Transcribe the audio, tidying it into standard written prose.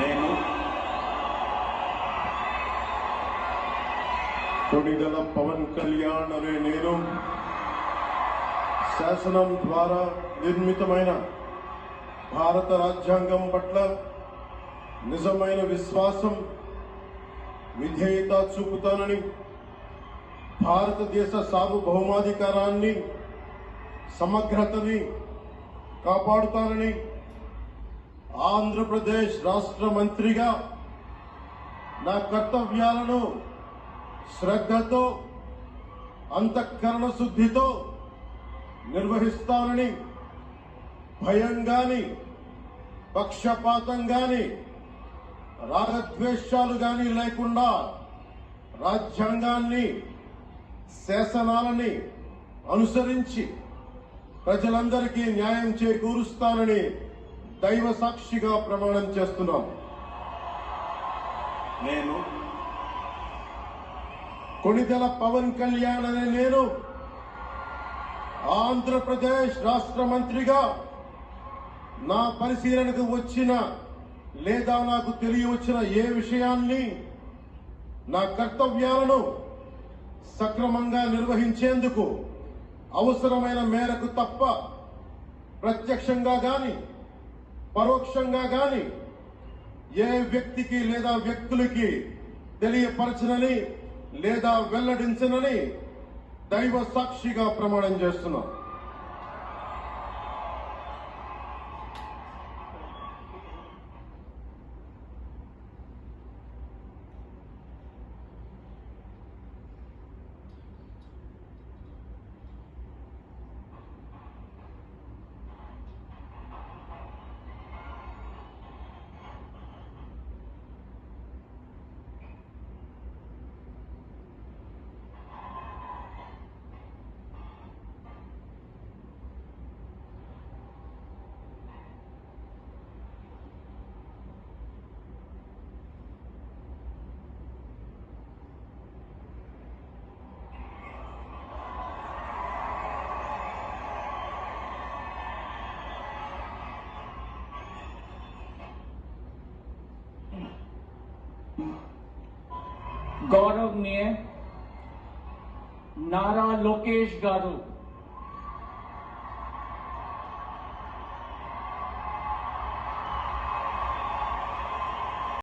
నేను కొణిదెల పవన్ కళ్యాణ్ అనే నేను శాసనం ద్వారా నిర్మితమైన భారత రాజ్యాంగం పట్ల నిజమైన విశ్వాసం విధేయత చూపుతానని, భారతదేశ సార్వభౌమాధికారాన్ని సమగ్రతని కాపాడుతానని, ఆంధ్రప్రదేశ్ రాష్ట్ర మంత్రిగా నా కర్తవ్యాలను శ్రద్ధతో అంతఃకరణ శుద్ధితో నిర్వహిస్తానని, భయం గాని పక్షపాతం గాని రాగద్వేషాలు గాని లేకుండా రాజ్యాంగాన్ని శాసనాలని అనుసరించి ప్రజలందరికీ న్యాయం చేకూరుస్తానని దైవ సాక్షిగా ప్రమాణం చేస్తున్నాం. నేను కొణిదెల పవన్ కళ్యాణ్ అనే నేను ఆంధ్రప్రదేశ్ రాష్ట్ర మంత్రిగా నా పరిశీలనకు వచ్చిన లేదా నాకు తెలియవచ్చిన ఏ విషయాన్ని నా కర్తవ్యాలను సక్రమంగా నిర్వహించేందుకు అవసరమైన మేరకు తప్ప ప్రత్యక్షంగా గాని పరోక్షంగా గాని ఏ వ్యక్తికి లేదా వ్యక్తులకి తెలియపరచనని లేదా వెల్లడించనని దైవ సాక్షిగా ప్రమాణం చేస్తున్నాం. गौरवनीय नारा लोकेश गारू